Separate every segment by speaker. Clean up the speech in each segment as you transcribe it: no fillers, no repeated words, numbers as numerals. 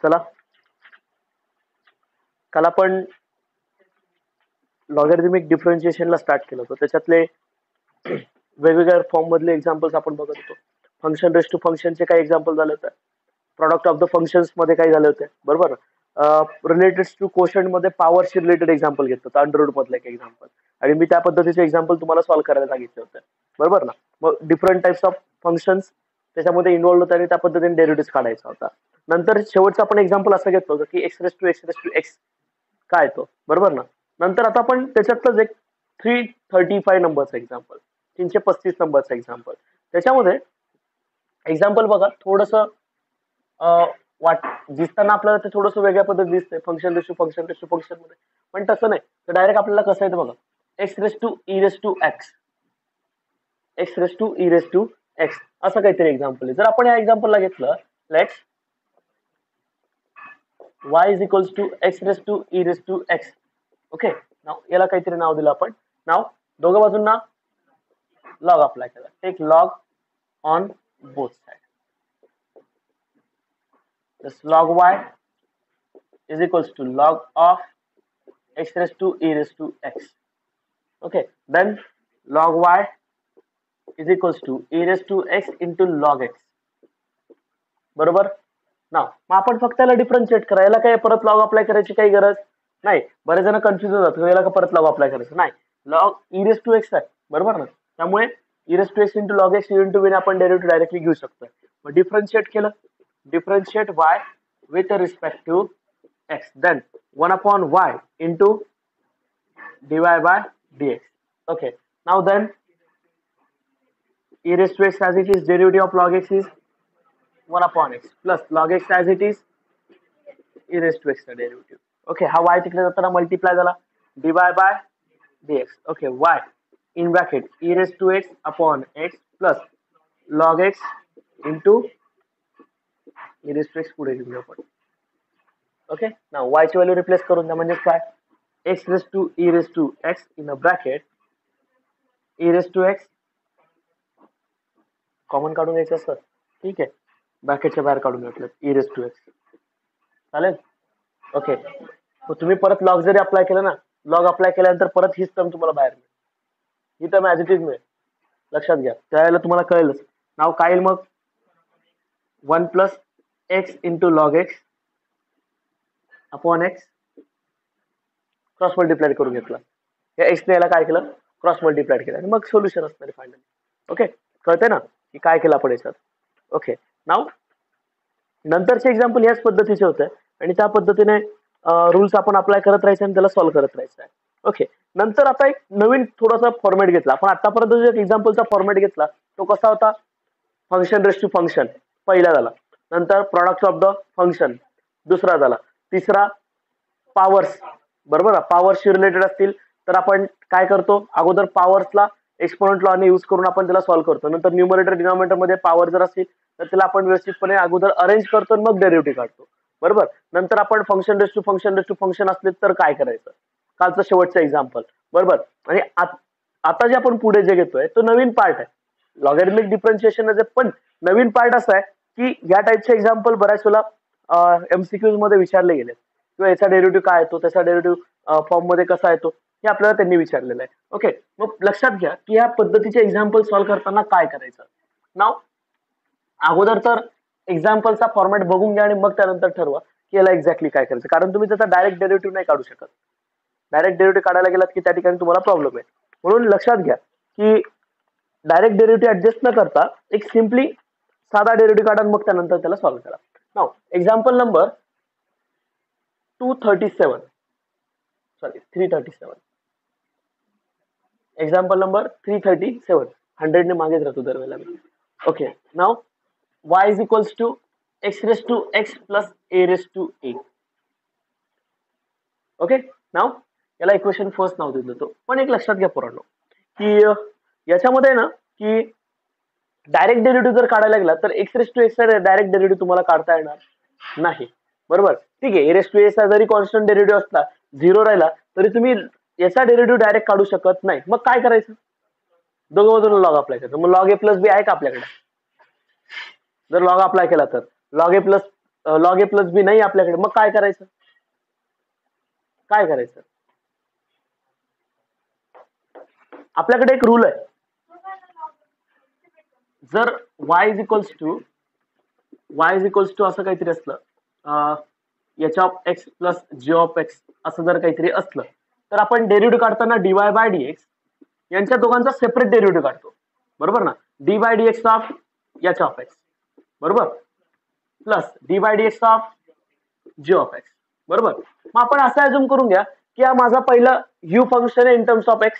Speaker 1: चला काल आपण लॉगॅरिथमिक डिफरन्शिएशनला स्टार्ट केलं होतं. त्याच्यातले वेगवेगळ्या फॉर्म मधले एक्झाम्पल्स आपण बघत होतो. फंक्शन रेस टू फंक्शनचे काही एक्झाम्पल झाले होते. प्रॉडक्ट ऑफ द फंक्शन्स मध्ये काही झाले होते, बरोबर. रिलेटेड टू क्वेश्चन मध्ये पॉवरशी रिलेटेड एक्झाम्पल घेतलं होतं, अंडर रूट मधलं एक एक्झाम्पल, आणि मी त्या पद्धतीचे एक्झाम्पल तुम्हाला सॉल्व्ह करायला सांगितले होते, बरोबर ना. मग डिफरंट टाइप्स ऑफ फंक्शन्स त्याच्यामध्ये इन्व्हॉल्व होते आणि त्या पद्धतीने डेरिव्हेटिव्ह काढायचा होता. नंतर शेवटचं आपण एक्झाम्पल असं घेतलं होतं की एक्स रेस टू एक्स काय तो, बरोबर ना. नंतर आता आपण त्याच्यातलंच एक 335 नंबरचं एक्झाम्पल, 335 नंबरचं एक्झाम्पल. त्याच्यामध्ये एक्झाम्पल बघा थोडस वाट दिसताना आपल्याला ते थोडंसं वेगळ्या पद्धती दिसतंय, फंक्शन रेस टू फंक्शन मध्ये, पण तसं नाही. तर डायरेक्ट आपल्याला कसं येतं बघा, x raise to e raise to x, x raise to e raise to x असं काहीतरी एक्झाम्पल आहे. जर आपण या एक्झाम्पलला घेतलं, let's y is equals to x raise to e raise to x. Okay, now याला काहीतरी नाव दिलं आपण. नाव दोघं बाजूंना लॉग अप्लाय केला, take log on both side. This log y is equals to log of x raised to e raised to x. Okay, then log y is equals to e raised to x into log x. बरोबर ना. मग आपण फक्त याला differentiate करा, याला काय परत लॉग अप्लाय करायची काही गरज नाही. बरेच जण कन्फ्युज होतात, याला का परत लॉग अप्लाय करायचं नाही. Log e raise to x आहे, बरोबर ना. त्यामुळे e raise to x into log x into we आपण डेरिव्हेटिव्ह डायरेक्टली घेऊ शकतो. मग डिफरन्शिएट केलं, differentiate y with respect to x, then 1 upon y into dy by dx. Okay, now then e raised to x as it is, derivative of log x is 1 upon x plus log x as it is e raised to x derivative. Okay, हा y तिकडे जाताना multiply झाला, dy by dx. Okay, y in bracket e raised to x upon x plus log x into e raised to x पुढे लिहूया आपण. Okay, now y ची value replace करून द्या, म्हणजे काय, x raise to e raise to x in a bracket e raise to x common काढून घ्यायचं असतं, ठीक आहे, ब्रॅकेटच्या बाहेर काढून घेतलं e रेस टू x, चालेल. ओके, मग तुम्ही परत लॉग जरी अप्लाय केलं ना, लॉग अप्लाय केल्यानंतर परत हीच टर्म तुम्हाला बाहेर मिळेल, ही टर्म ऍज इट इज मिळेल, लक्षात घ्या. त्यावेळेला तुम्हाला कळेलच. नाव काय येईल मग, 1 plus x into log x upon x, cross multiply करून घेतला, या एक्सने याला काय केलं, क्रॉस मल्टिप्लाय केलं, आणि मग सोल्युशन असणार फायनली. ओके, कळतंय ना की काय केलं आपण याच्यात. ओके, नाव नंतरचे एक्झाम्पल याच पद्धतीचे होते आणि त्या पद्धतीने रूल्स आपण अप्लाय करत राहायचे आणि त्याला सॉल्व्ह करत राहायचं आहे. ओके, नंतर आता एक नवीन थोडासा फॉर्मॅट घेतला आपण. आतापर्यंत जो एक्झाम्पलचा फॉर्मॅट घेतला तो कसा होता, फंक्शन रेस टू फंक्शन पहिला झाला, नंतर प्रॉडक्ट ऑफ द फंक्शन दुसरा झाला, तिसरा पॉवर्स, बरोबर. पॉवरशी रिलेटेड असतील तर आपण काय करतो, अगोदर पॉवर्सला एक्सपोनेंट लॉने यूज करून आपण त्याला सॉल्व्ह करतो. नंतर न्यूमरेटर डिनॉमिनेटर मध्ये पॉवर जर असतील तर त्याला आपण व्यवस्थितपणे अगोदर अरेंज करतो आणि मग डेरिव्हेटिव्ह काढतो, बरोबर. नंतर आपण फंक्शन रेस टू फंक्शन असले तर काय करायचं, कालचं शेवटचं एक्झाम्पल, बरोबर. आणि आता जे आपण पुढे जे घेतोय तो नवीन पार्ट आहे, लॉगॅरिथमिक डिफरन्शिएशन. पण नवीन पार्ट असा आहे की या टाइपचे एक्झाम्पल बऱ्याच वेळा एमसीक्यूज मध्ये विचारले गेले, किंवा याचा डेरिव्हेटिव्ह काय येतो, त्याचा डेरिव्हेटिव्ह फॉर्म मध्ये कसा येतो, हे आपल्याला त्यांनी विचारलेलं आहे. ओके, मग लक्षात घ्या की या पद्धतीचे एक्झाम्पल सॉल्व्ह करताना काय करायचं. नाव अगोदर तर एक्झाम्पलचा फॉर्मॅट बघून घ्या आणि मग त्यानंतर ठरवा की याला एक्झॅक्टली काय करायचं, कारण तुम्ही त्याचा डायरेक्ट डेरिव्हेटिव्ह नाही काढू शकत. डायरेक्ट डेरिव्हेटिव्ह काढायला गेलात की त्या ठिकाणी तुम्हाला प्रॉब्लेम आहे. म्हणून लक्षात घ्या की डायरेक्ट डेरिव्हेटिव्ह ऍडजस्ट न करता एक सिम्पली साधा डेरिव्हेटिव्ह काढा मग त्यानंतर त्याला सॉल्व्ह करा. Now example number 337. Example number 337, 100 ने मागेच राहतो दरवेळेला मी. Okay, now y is equals to x raise to x plus a raise to a. Okay, now याला इक्वेशन फर्स्ट नाव दिलं होतं. पण एक लक्षात घ्या पोरांनो की याच्यामध्ये ना की डायरेक्ट डेरिव्हेटिव्ह जर काढायला गेला तर x raise to x direct derivative तुम्हाला काढता येणार नाही, बरोबर. ठीक आहे, ए रेस टू एक्स जरी कॉन्स्टंट डेरिव्हेटिव्ह असला, झिरो राहिला तरी तुम्ही याचा डेरिव्हेटिव्ह डायरेक्ट काढू शकत नाही. मग काय करायचं, दोघं बाजूला लॉग अप्लाय करायचं. मग लॉग ए प्लस बी आहे का आपल्याकडे, जर लॉग अप्लाय केला तर लॉग ए प्लस लॉग ए प्लस बी नाही आपल्याकडे, मग काय करायचं? काय करायचं? आपल्याकडे एक रूल आहे, जर y इज इक्वल्स टू असं काहीतरी असलं, h of x plus g of x असं जर काहीतरी असलं, तर आपण डेरिव्हेटिव्ह काढताना डीवाय बाय डीएक्स यांच्या दोघांचा सेपरेट डेरिव्हेटिव्ह काढतो, बरोबर ना? D by dx of h of x, बरोबर, plus d by dx of g of x, बरोबर. मग आपण असं अज्युम करून घ्या की हा माझा पहिला यू फंक्शन आहे इन टर्म्स ऑफ एक्स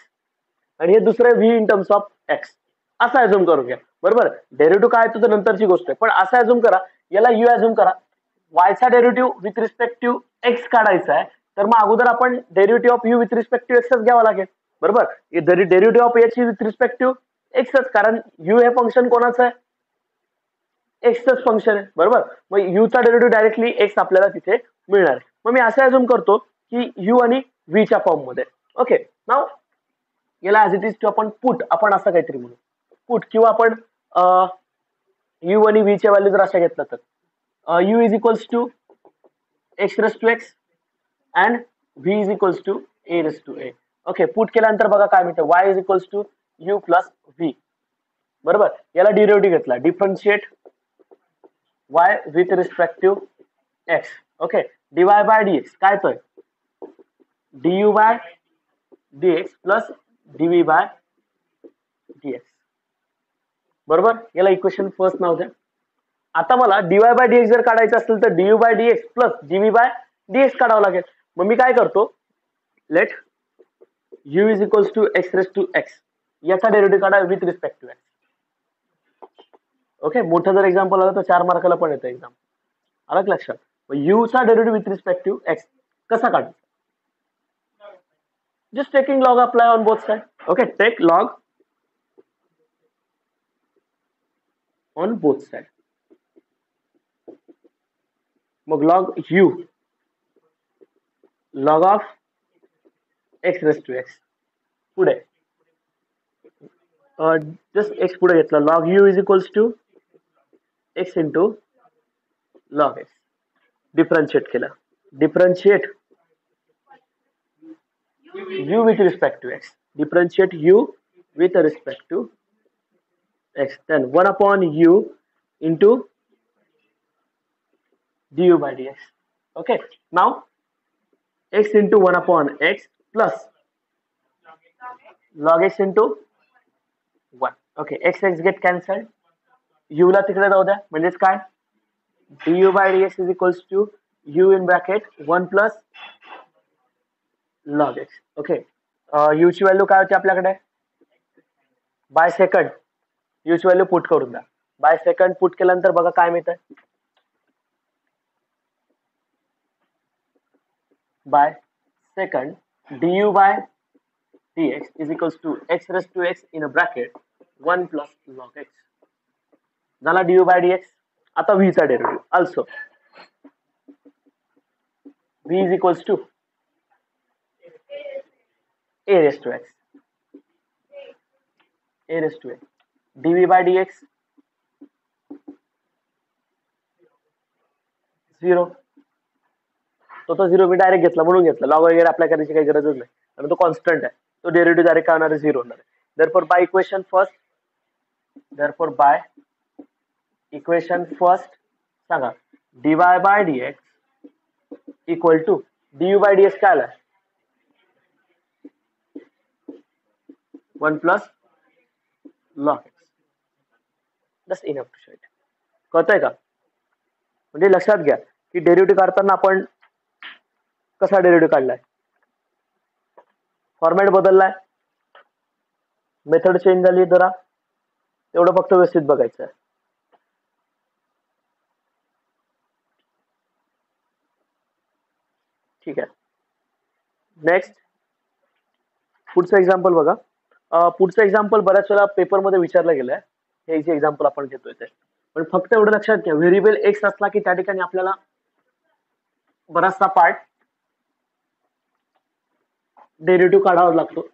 Speaker 1: आणि हे दुसरं V in terms of x, असं अज्युम करून घ्या, बरोबर. डेरिव्हेटिव्ह काय तुझं नंतरची गोष्ट आहे, पण असं अज्युम करा, याला यू अज्युम करा, वायचा derivative with respect to x काढायचा आहे, तर मग अगोदर आपण derivative of u with respect to एक्सच घ्यावा लागेल, बरोबर. Derivative of h with respect to एक्सच, कारण यू हे फंक्शन कोणाचं आहे? एक्सच फंक्शन आहे, बरोबर. मग यूचा डेरिव्हेटिव्ह डायरेक्टली एक्स आपल्याला तिथे मिळणार आहे. मग मी असं अज्युम करतो की यू आणि व्हीच्या फॉर्म मध्ये. ओके, नाव याला ऍज इट इज टू आपण पुट, आपण असं काहीतरी म्हणू पुट, किंवा आपण यू आणि व्हीच्या व्हॅल्यू जर अशा घेतल्या तर u is equals to x raise to x and v is equals to a raise to a. Okay, put केल्यानंतर बघा काय मिळतं, y is equals to u plus v, बरोबर. याला डेरिव्हेटिव्ह घेतला, differentiate y with respect to x. Okay, dy by dx काय तर du by dx plus dv by dx, बरोबर. याला इक्वेशन फर्स्ट नाव द्या. आता मला dy by dx जर काढायचं असेल तर du by dx plus dv by dx काढावं लागेल. मग मी काय करतो, let u is equals to x raise to x, याचा डेरिव्हेटिव्ह काढा with respect to x. Okay, मोठं जर एक्झाम्पल आलं तर 4 मार्काला पण येतं एक्झाम, आलं लक्षात. यू चा derivative with respect to x कसा काढायचा? Just taking log apply on both side. Okay, take log on both side. मग log u, log of x raise to x, पुढे जस्ट एक्स पुढे घेतला, log u is equals to x into log x, differentiate केला, differentiate u with respect to x, differentiate u with respect to x, then 1 upon u into du by dx. Okay, now x into 1 upon x plus log x into 1. Okay, x get cancelled, u ला तिकडे जाऊ द्या, म्हणजेच काय, du by dx is equals to u in bracket 1 plus log x. Okay, u ची value काय होती आपल्याकडे, बाय सेकंड, u ची व्हॅल्यू पुट करून द्या, बाय सेकंड पुट केल्यानंतर बघा काय मिळतंय, by second du by dx is equals to x raised to x in a bracket 1 plus log x. झाला du by dx. आता v चा derivative, also v is equals to a raised to x, a raised to x, dv by dx 0, तो 0 मी direct घेतला म्हणून घेतला, log वगैरे apply करण्याची काही गरजच नाही, कारण तो कॉन्स्टंट आहे, तो डेरिव्हेटिव्ह डायरेक्ट काय होणार आहे, 0 होणार आहे. Therefore by equation first, therefore by equation first सांगा, dy by dx equal to du by dx काय आला, 1 plus log x. That's enough to show it. कळतंय का? म्हणजे लक्षात घ्या की डेरिव्हेटिव्ह काढताना आपण कसा डेरिव्हेटिव्ह काढलाय, फॉर्मॅट बदललाय, मेथड चेंज झाली जरा, तेवढं फक्त व्यवस्थित बघायचं आहे. ठीक आहे, नेक्स्ट पुढचं एक्झाम्पल बघा. पुढचं एक्झाम्पल बऱ्याच वेळा पेपरमध्ये विचारलं गेलंय, हे जे एक्झाम्पल आपण घेतोय ते, पण फक्त एवढं लक्षात घ्या, व्हेरिएबल एक्स असला की त्या ठिकाणी आपल्याला बराचसा पार्ट डेरिव्हेटिव्ह काढावा लागतो,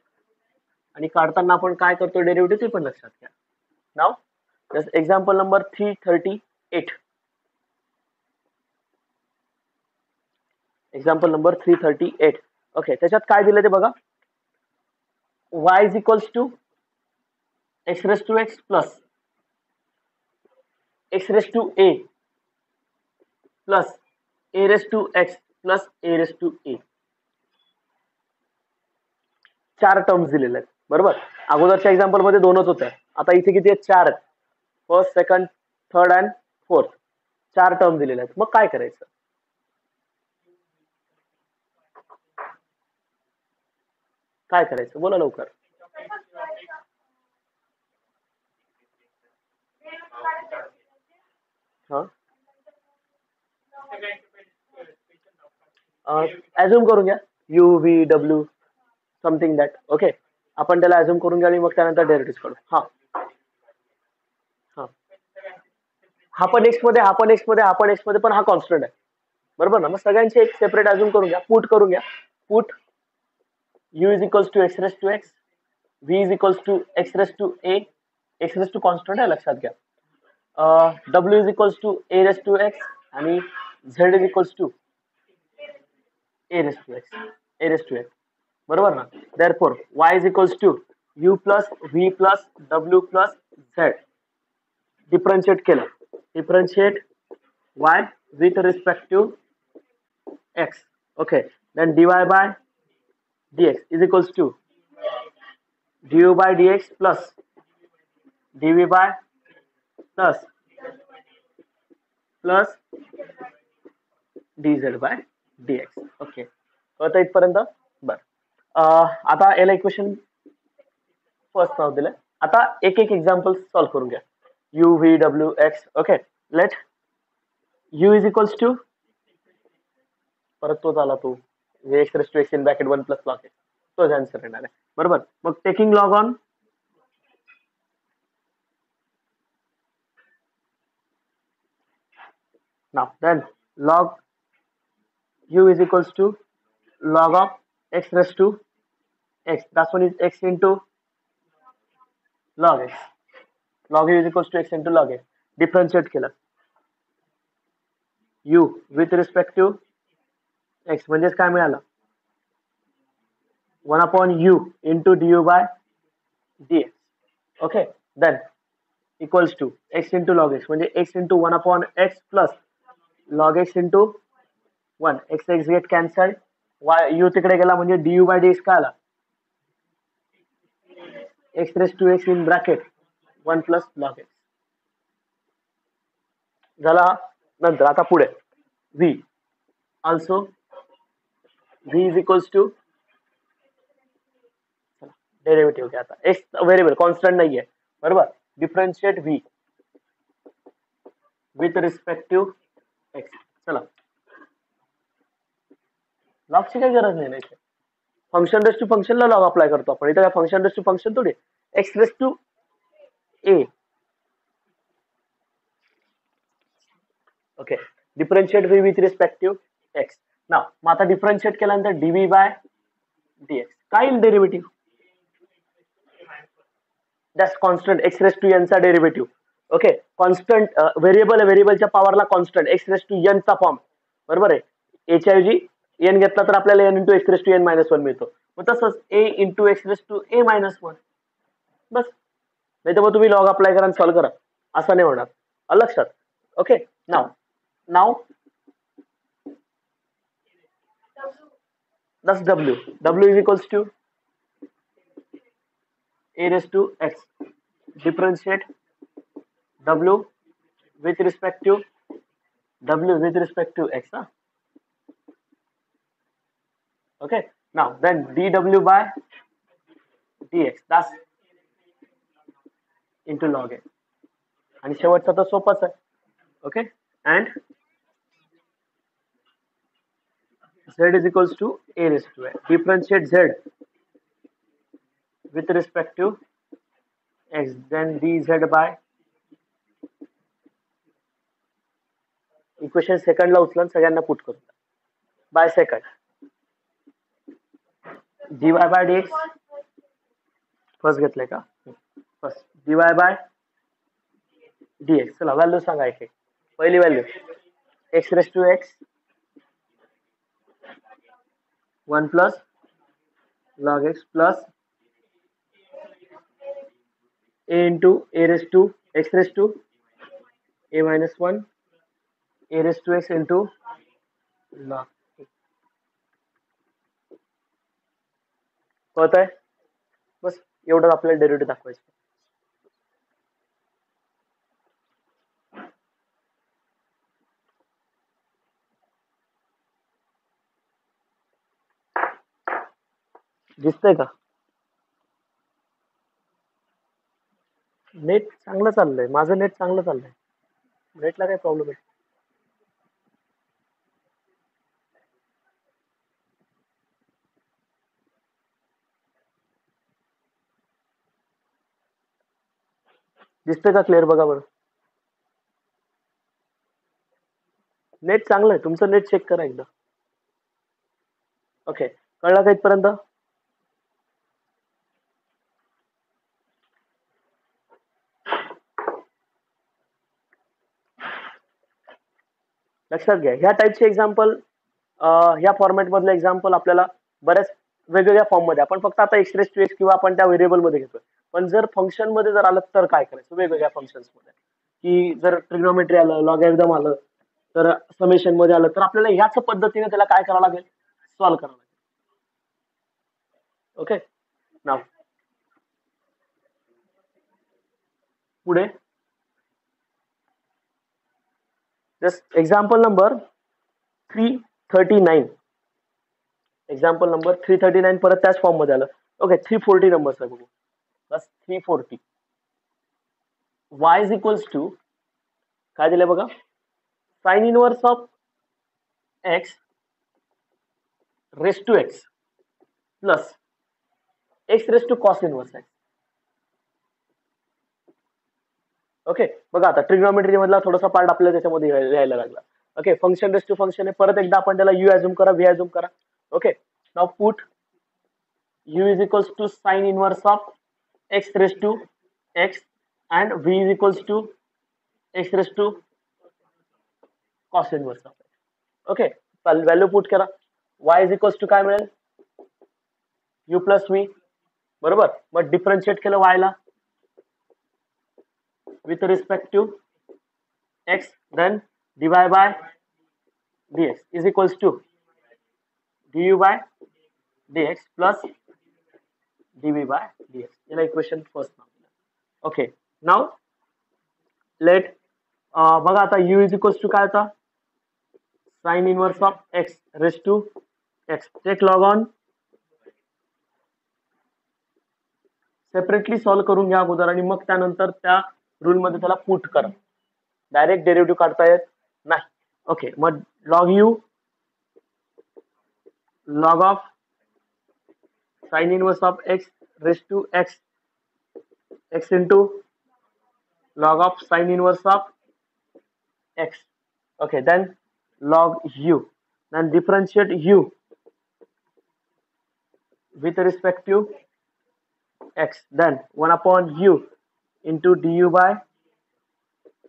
Speaker 1: आणि काढताना आपण काय करतो डेरिव्हेटिव्ह ते पण लक्षात घ्या. Now example number 338. Example number 338. Okay, त्याच्यात काय दिलं ते बघा. y is equals to x raise to x plus x raise to a plus a raise to x plus a raise to a. 4 terms दिलेले आहेत, बरोबर. अगोदरच्या एक्झाम्पल मध्ये 2च होत्या, आता इथे किती आहेत? 4 आहेत. First, second, third and fourth. 4 term दिलेले आहेत. मग काय करायचं? काय करायचं बोला लवकर. ऍझ्युम करून घ्या U V W something that. Okay, आपण त्याला ऍझ्युम करून घ्या आणि मग त्यानंतर डेरिव्हेटिव्ह काढू. हा हा हा पण एक्स मध्ये, हा पण एक्स मध्ये, हा पण एक्स मध्ये, पण हा कॉन्स्टंट आहे, बरोबर ना. मग सगळ्यांची एक सेपरेट ऍझ्युम करून घ्या, पुट करून घ्या. Put u is equals to x raise to x, v is equals to x raise to a. X raise to constant आहे लक्षात घ्या. w is equals to a raise to x आणि z is equals to a raise to x, a raise to x, बरोबर ना. Therefore y is equals to u plus v plus w plus z. Differentiate केलं, differentiate y with respect to x. Okay, then dy by dx is equals to du by dx plus dv by plus dz by dx. Okay, कळतं इथपर्यंत? बर. आता याला equation first नाव दिलं. आता एक एक एक्झाम्पल सॉल्व्ह करून घ्या. u v w x. Okay, let u is equals to, परत तोच आला तो x raise to x in bracket 1 plus log x, तोच आन्सर येणार आहे, बरोबर. मग taking log on now, then log u is equals to log of x raised to x. That one is x into log x. Log u is equals to x into log x. Differentiate केलं u with respect to x, म्हणजेच काय मिळालं? 1 upon u into du by dx. Okay, then equals to x into log x, म्हणजे x into 1 upon x plus log x into 1. x x get cancelled, y u तिकडे गेला म्हणजे du by dx काय आला? x raised to x in bracket 1 plus log x. झाला. नंतर आता पुढे v also v is equals to, derivative घ्या. आता x व्हेरिएबल कॉन्स्टंट नाहीये, बरोबर. Differentiate v with respect to x. चला, लॉगची काही गरज नाही. नाही, फंक्शन रेस टू फंक्शनला लॉग अप्लाय करतो आपण. इथे काय फंक्शन रेस टू फंक्शन थोडी, x raise to a. Okay, differentiate v with respect to x. Now मग आता डिफरन्शिएट केल्यानंतर dv बाय dx काय येईल? Derivative. That's constant x raise to n चा डेरिव्हेटिव्ह. ओके, कॉन्स्टंट व्हेरिएबल, व्हेरिएबलच्या पॉवरला constant x raise to n चा form, बरोबर आहे. एच्या ऐवजी एन घेतला तर आपल्याला n into x raise to n minus 1 मिळतो. मग तसंच a into x raise to a minus 1, बस. नाही तर मग तुम्ही लॉग अप्लाय करा आणि सॉल्व्ह करा, असं नाही होणार. लक्षात. Okay, now now that's w is equals to a raised to x. Differentiate w with respect to x. Huh? Okay, now then dw by dx, that's into log x. आणि शेवटचा तर सोपाच आहे. Okay, and z is equals to a raised to x. Differentiate z with respect to x, then dz by, equation सेकंडला उचलून सगळ्यांना put करू by second. dy by dx first घेतलंय का? First dy by dx. चला value सांगा एक एक. पहिली value x raise to x 1 plus log x plus a into a raised to x raised to a minus 1 a raised to x into log a. कळत आहे? बस एवढं आपल्याला derivative दाखवायचं. दिसतंय का? नेट चांगलं चाललंय, माझं नेट चांगलं चाललंय, नेटला काय प्रॉब्लेम आहे? दिसतंय का क्लिअर? बघा बरं, नेट चांगलं आहे, तुमचं नेट चेक करा एकदा. ओके, कळलं का इथपर्यंत? लक्षात घ्या, ह्या टाईपचे एक्झाम्पल, ह्या फॉर्मॅट मधले एक्झाम्पल आपल्याला बऱ्याच वेगवेगळ्या फॉर्म मध्ये, आपण फक्त आता एक्स रेस टू एक्स किंवा आपण त्या व्हेरिएबल मध्ये घेतोय, पण जर फंक्शन मध्ये जर आलं तर काय करायचं वेगवेगळ्या फंक्शन्स मध्ये, की जर ट्रिग्नोमेट्री आलं, लॉगॅरिथम आलं, तर समेशन मध्ये आलं, तर आपल्याला ह्याच पद्धतीने त्याला काय करावं लागेल? सॉल्व्ह करावं लागेल. ओके, नाव पुढे just example number 339. Example number 339 परत त्याच फॉर्म मध्ये आलं. ओके, 340 नंबर्स आहे बघू, बस 340. y इज इक्वल्स टू काय दिलंय बघा, sine inverse of x raise to x plus x raise to cos inverse x. Okay, बघा आता ट्रिग्नोमेट्री मधला थोडासा पार्ट आपल्याला त्याच्यामध्ये लिहायला लागला. Okay, function raise to function आहे, परत एकदा आपण त्याला u अज्युम करा, v अज्युम करा. Okay, now put u is equals to sin inverse of x raised to x and v is equals to x raised to cos inverse of x. Okay, value put करा, y is equals to काय मिळेल? u plus v, बरोबर. मग differentiate केलं y ला with respect to x, then dy by dx is equals to du by dx plus dv by dx. याला equation first नाव. Okay, now let बघा आता u इज इक्वल्स टू काय होता? Sine inverse of x raise to x. Take log on, separately solve करून घ्या अगोदर आणि मग त्यानंतर त्या रूल मध्ये त्याला पुट करा. डायरेक्ट डेरिव्हेटिव्ह काढता येत नाही. ओके, मग log u log of sine inverse of x raise to x x into log of sin inverse of x. Okay, then log u, then differentiate u with respect to x, then 1 upon u into du by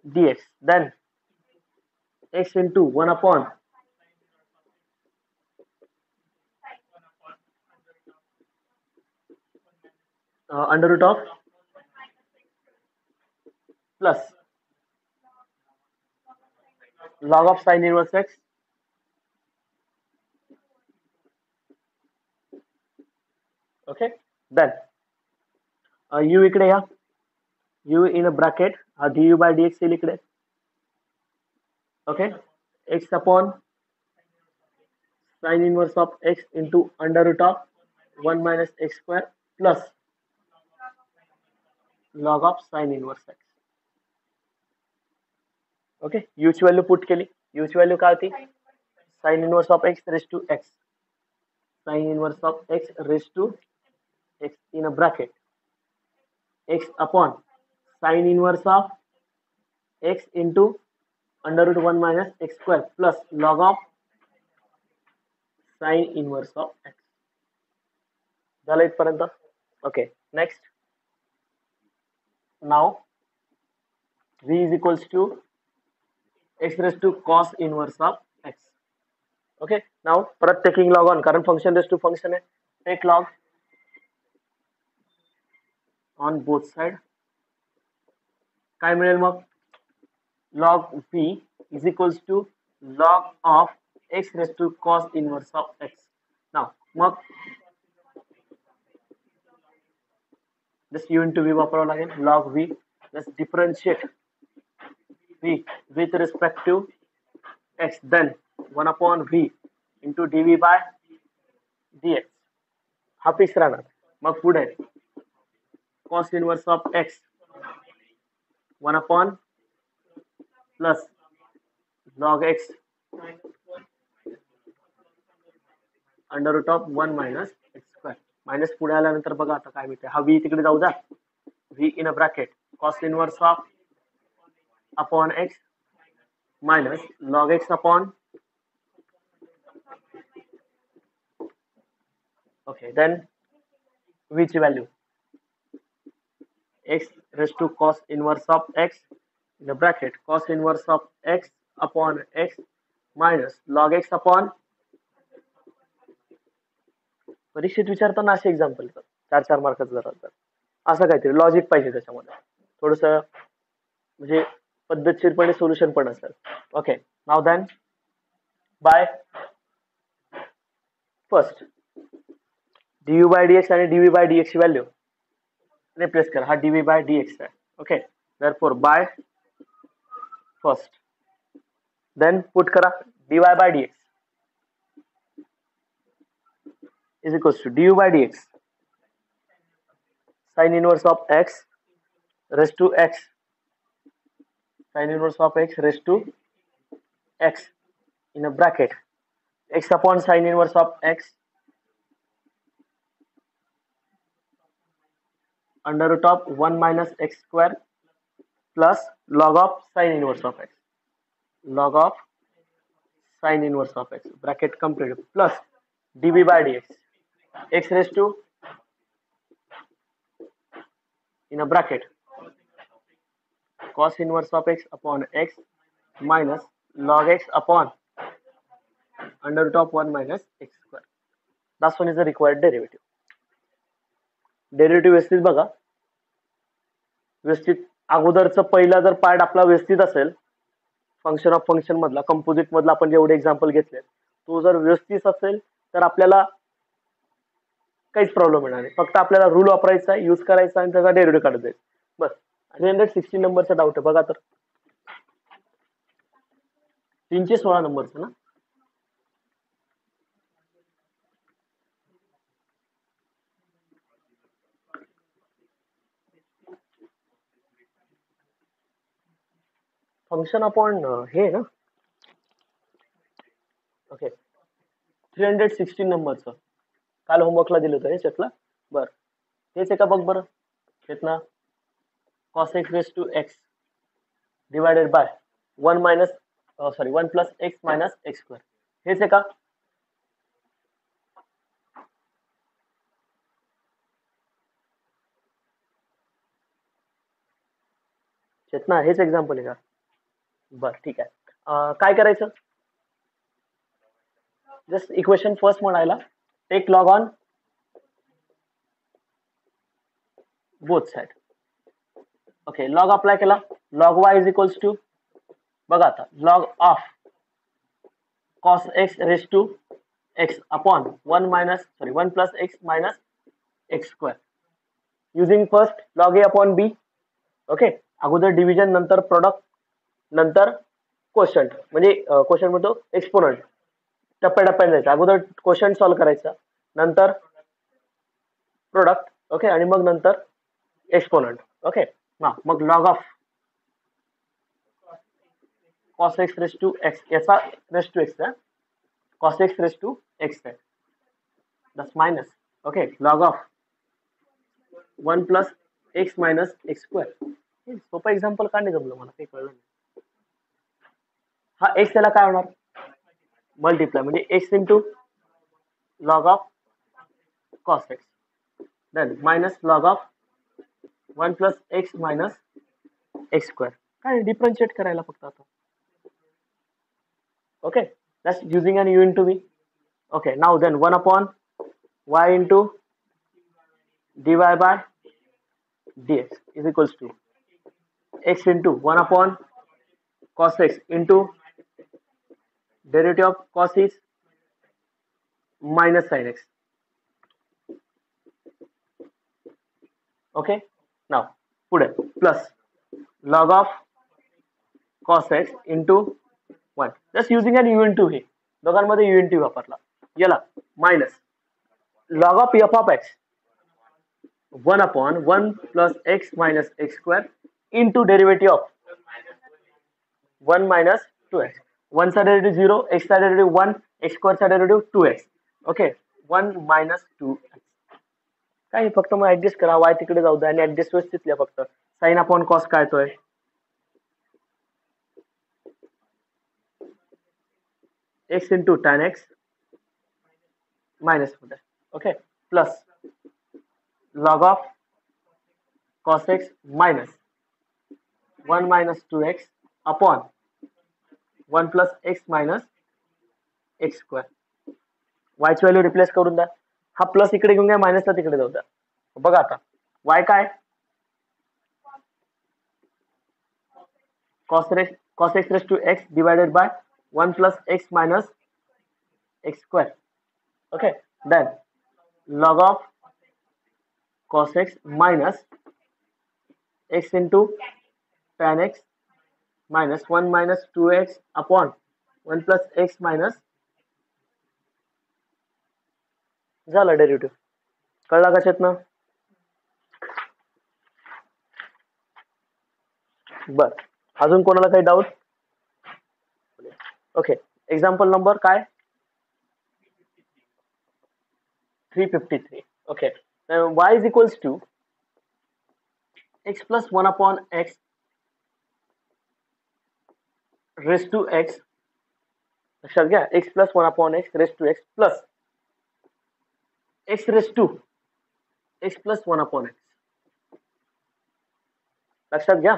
Speaker 1: dx, then x into 1 upon under root of plus log of sin inverse x. Okay, then u इकडे या, u in a bracket, du by dx येईल इकडे. Okay, x upon sin inverse of x into under root of 1 minus x square plus log of sin inverse x. Okay, u ची value put केली, u ची value काय होती? Sine inverse of x raise to x, sine inverse of x raise to x in a bracket, x upon sin inverse of x into under root 1 minus x square plus log of sin inverse of x. झालं इथपर्यंत? Okay, next. Now v is equals to x raised to cos inverse of x. Okay. Now परत taking log on, कारण function raise to function आहे. Take log on both side. काय मिळेल मग? log v is equals to log of x raised to cos inverse of x. Now मग just u into v वापरावं लागेल. log v, let's differentiate v with respect to x, then 1 upon v into dv by dx. हा fix राहणार. मग पुढे cos inverse of x 1 upon plus log x under root of 1 minus x square. Minus पुढे आल्यानंतर बघा आता काय मिळते. हा v तिकडे जाऊ द्या. v in a bracket cos inverse of upon x minus log x upon, okay, then v ची value x raise to cos inverse of x in a bracket cos inverse of x अपॉन x minus log x upon. परीक्षेत विचारताना असे example 4-4 मार्काचं जरा तर असं काहीतरी logic पाहिजे त्याच्यामध्ये, थोडस म्हणजे पद्धतशीरपणे सोल्युशन पण असेल. Okay. Now then by first d by d x आणि डी बाय डी एक्स ची व्हॅल्यू रिप्लेस करा. हा डी बाय डी एक्स आहे. Okay. Therefore by first, then put करा d y by d x is equals to du by dx sin inverse of x raised to x, sin inverse of x raised to x in a bracket x upon sin inverse of x under root of 1 minus x square plus log of sin inverse of x, log of sin inverse of x bracket completed plus dv by dx x raised to in a bracket cos inverse of x upon x minus log x upon under root of 1 minus x square. That's one is the required derivative. Derivative व्यवस्थित बघा. व्यवस्थित अगोदरचं पहिला जर part आपला व्यवस्थित असेल, function of function मधला composite मधला आपण जेवढे एक्झाम्पल घेतले तो जर व्यवस्थित असेल तर आपल्याला काहीच प्रॉब्लेम येणार नाही. फक्त आपल्याला रूल वापरायचा, यूज करायचा आणि त्याचा डेरिव्हेटिव्ह काढत जायचं बस. 316 नंबरचा डाऊट आहे बघा तर. 316 नंबरचा ना. फंक्शन अपॉन हे ना. ओके. 316 नंबरचं काल होमवर्कला दिलं होतं याच्यातला. बरं तेच आहे का बघ बरं. कितना cos x raised to x divided by 1 minus 1 plus x minus x square. हेच आहे का? चेतना हेच एक्झाम्पल आहे का? बरं ठीक आहे. काय करायचं? जस्ट इक्वेशन फर्स्ट म्हणायला take log on both side. Okay. Log apply केला. Log y is equals to बघा आता log of cos x raise to x upon 1 plus x minus x square using first log a upon b. Okay. अगोदर division नंतर product नंतर quotient, म्हणजे quotient म्हणतो exponent. टप्प्याटप्प्याने जायचं. अगोदर क्वोशंट सॉल्व्ह करायचा, नंतर प्रोडक्ट. ओके. आणि मग नंतर एक्सपोनंट. ओके. हा मग log of cos x raise to x याचा रेस टू x आहे. cos x raise to x आहे. This minus. Okay. Log of 1 plus x minus x square. सोपं एक्झाम्पल का नाही जमलं मला काही कळलं नाही. हा x त्याला काय होणार? मल्टिप्लाय म्हणजे x into log of cos x then minus log of 1 plus x minus x square. काय डिफरन्शिएट करायला फक्त आता. Okay. That's using an u into v. Okay, now then 1 upon y into dy by dx is equals to x into 1 upon cos x into derivative of cos is minus sin x. Okay, now पुढे plus log of cos x into 1. Just using an u into v. दोघांमध्ये u into v वापरला. याला minus log of f of x 1 upon 1 plus x minus x square into derivative of 1 minus 2x. 1 चा derivative 0, x चा derivative 1, x square चा derivative 2x. Okay, 1 minus 2x. काय फक्त मग adjust करा, y तिकडे जाऊ द्या आणि ऍडजस्ट व्यवस्थित लिहा फक्त. साइन अपॉन कॉस काय येतोय, x into tan x minus होता है. Okay, plus log of cos x minus 1 minus 2x upon 1 plus x minus x square. y ची व्हॅल्यू रिप्लेस करून द्या. हा प्लस इकडे घेऊन घ्या, मायनसला तिकडे जाऊ द्या. बघा आता y काय, cos x raised to x divided by 1 plus x minus x square. Okay, then log of cos x minus x into tan x minus 1 minus 2x upon 1 plus x minus. झालं derivative. कळला कशात ना. बर, अजून कोणाला काही doubt. Okay, example number काय 353. Okay, y is equals to x plus 1 upon x raised to x. लक्षात घ्या, x plus 1 upon x raised to x plus x raised to x plus 1 upon x. लक्षात घ्या,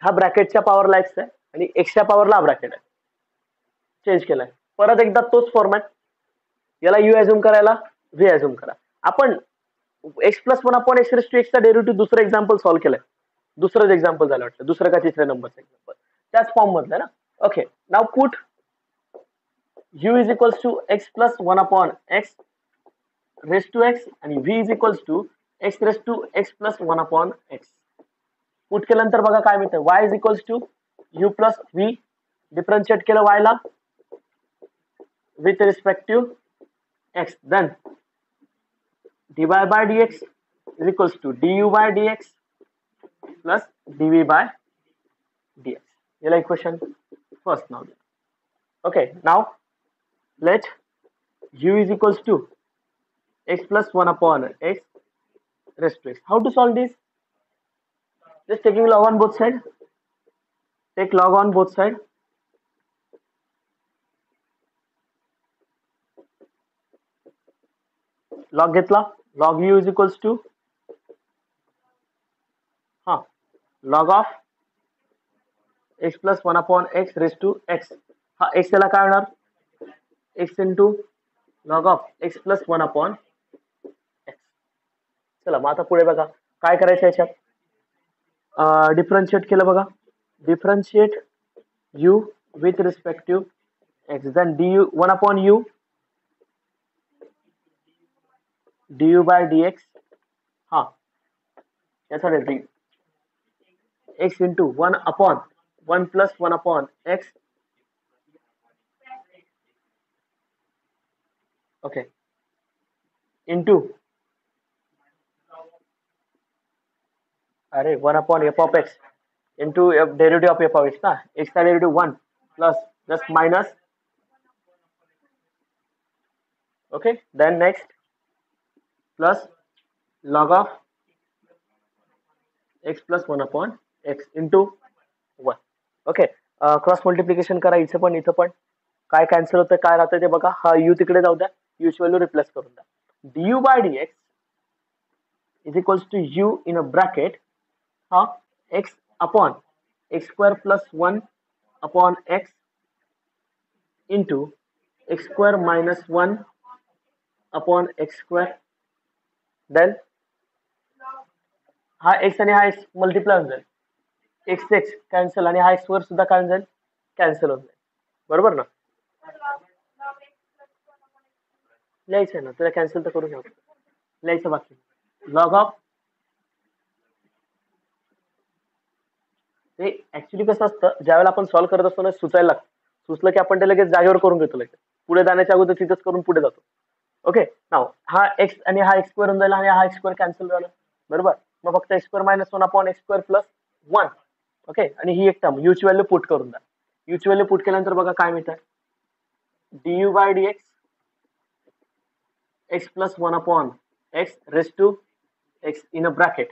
Speaker 1: हा ब्रॅकेटच्या पॉवरला x आहे आणि एक्सच्या पॉवरला हा ब्रॅकेट आहे. चेंज केलाय. परत एकदा तोच फॉर्मॅट. याला u अझ्युम करायला v अझ्युम करा. आपण x plus 1 upon x raise to x चा डेरिव्हेटिव्ह दुसरं एक्झाम्पल सॉल्व्ह केलंय. दुसरंच एक्झाम्पल झालं वाटतं, दुसरं का तिसऱ्या नंबरचं एक्झाम्पल त्याच फॉर्म मधलं ना. Okay, now put u is equals to x plus 1 upon x raise to x आणि v is equals to x raise to x plus 1 upon x. Put केल्यानंतर बघा काय मिळतं, y is equals to u plus v. Differentiate केलं y ला with respective x. Then dy by dx is equals to du by dx plus dv by dx. Yellow equation first now. Okay, now let u is equals to x plus 1 upon x raised to x. How to solve this? Just taking log on both sides. Take log on both sides. Log घेतला, log u is equals to log of x plus 1 upon x raised to x. हा x याला काय होणार, x into log of x plus 1 upon x. चला मग आता पुढे बघा काय करायचं याच्यात. डिफरन्शिएट केलं बघा, differentiate u with respective x. then du 1 upon u du by dx. हा याचा derivative x into 1 upon 1 plus 1 upon x. Okay, into अरे 1 upon f of x into derivative of f of x ना. x का derivative 1 plus just minus. Okay, then next plus log of x plus 1 upon x into 1. Okay, cross multiplication करा. इथं पण काय cancel होतं, काय राहतं ते बघा. हा u तिकडे जाऊ द्या, u ची व्हॅल्यू रिप्लेस करून द्या. du by dx is equals to u in a bracket हा x upon x square plus 1 upon x into x square minus 1 upon x square. Then हा एक्स आणि हा एक्स मल्टिप्लाय होऊन जाईल, x x cancel आणि हा x square सुद्धा काय होऊन जाईल, कॅन्सल होऊन जाईल. बरोबर ना. लिहायचं आहे ना, त्याला कॅन्सल तर करू शकतो, लिहायचं बाकी. लॉग ऑफ, ते ऍक्च्युली कसं असतं, ज्यावेळेला आपण सॉल्व्ह करत असतो ना, सुचायला लागतं. सुचलं की आपण ते लगेच जागेवर करून घेतो, लगेच पुढे जाण्याच्या अगोदर तिथंच करून पुढे जातो. ओके. नाव हा एक्स आणि हा एक्स स्क्वेअर होऊन जाईल आणि हा एक्स स्क्वेअर कॅन्सल झाला. बरोबर. मग फक्त x square minus 1 upon x square plus 1. Okay. आणि ही एक टर्म यूची व्हॅल्यू पुट करून द्या. यूची व्हॅल्यू पुट केल्यानंतर बघा काय मिळतं, du by dx x plus 1 upon x raise to x in a bracket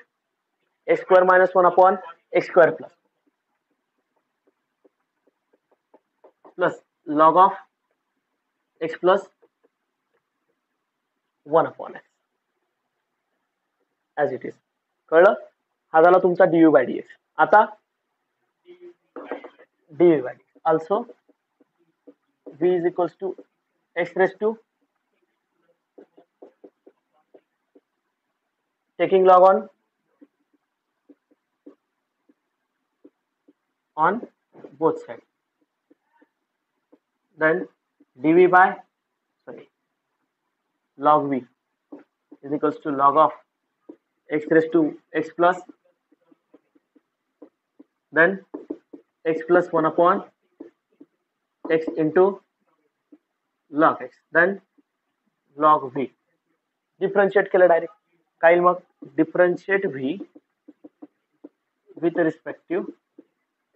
Speaker 1: x square minus 1 upon x square plus log of x plus 1 upon x as it is. कळलं. हा झाला तुमचा du by dx. आता du by dx also v is equals to x raise to taking log on both sides. Then dv by log v is equals to log of x raised to x plus, then x plus 1 upon x into log x, then log v. Differentiate केलं direct काय येईल, मग differentiate v with respect to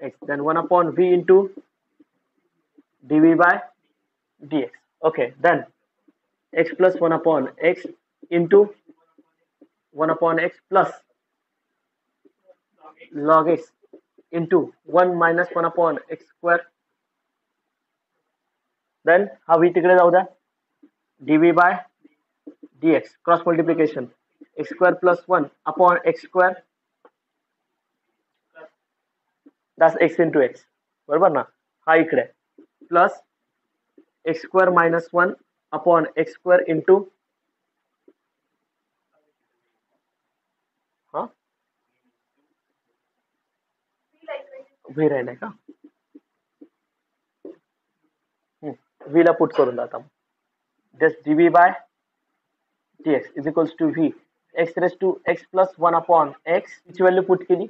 Speaker 1: x, then 1 upon v into dv by dx. Okay, then x plus 1 upon x into 1 upon x plus log x into 1 minus 1 upon x square. Then हा v तिकडे जाऊ द्या, dv by dx cross multiplication x square plus 1 upon x square, that's x into x. बरोबर ना. हा इकडे plus x square minus 1 upon x square into v राहिलाय का, व्ही ला पुट करून जाता. Just dv by dx is equals to v x raise to x plus 1 upon x ची व्हॅल्यू पुट केली.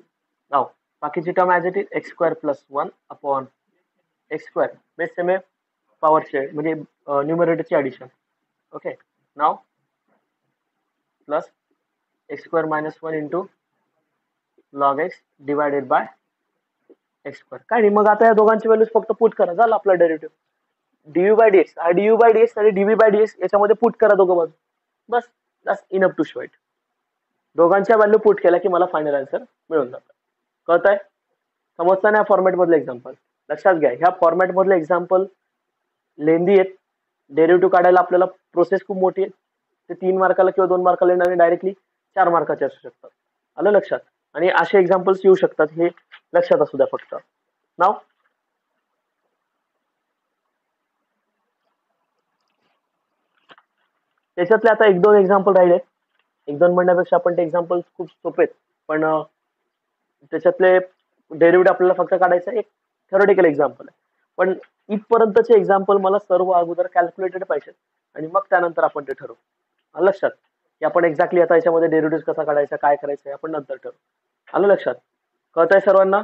Speaker 1: नाव बाकीची term as it is x square plus 1 upon x square base same आहे, पॉवरचे म्हणजे न्यूमरेटरची addition. Okay. Now plus x square minus 1 into log x divided by x square. काय नाही, मग आता या दोघांची व्हॅल्यूज फक्त पुट करा, झालं आपला डेरिव्हेटिव्ह. du बाय dx हा du बाय dx आणि dv बाय dx याच्यामध्ये पुट करा दोघं बाजू, बस that's enough to show it. दोघांच्या व्हॅल्यू पुट केला की मला फायनल आन्सर मिळून जातं. कळतंय. समजतं ना. फॉर्मॅट मधलं एक्झाम्पल लक्षात घ्या. ह्या फॉर्मॅट मधले एक्झाम्पल लेंदी आहेत. डेरिव्हेटिव्ह काढायला आपल्याला प्रोसेस खूप मोठी आहे. ते 3 मार्काला किंवा 2 मार्काला येणारे डायरेक्टली 4 मार्काचे असू शकतात. आलं लक्षात. आणि असे एक्झाम्पल्स येऊ शकतात, हे लक्षात असू द्या फक्त. नाव त्याच्यातले आता 1-2 एक्झाम्पल राहिले. 1-2 म्हणण्यापेक्षा आपण ते एक्झाम्पल खूप सोपे आहेत, पण त्याच्यातले डेरिव्हेटिव्ह आपल्याला फक्त काढायचं एक थेरोटिकल एक्झाम्पल आहे. पण इथपर्यंतचे एक्झाम्पल मला सर्व अगोदर कॅल्क्युलेटेड पाहिजेत आणि मग त्यानंतर आपण ते ठरवू. आलं लक्षात की आपण एक्झॅक्टली आता याच्यामध्ये डेरिव्हेटिव्ह कसा काढायचा, काय करायचं आपण नंतर ठरवू. आलं लक्षात. कळतंय सर्वांना.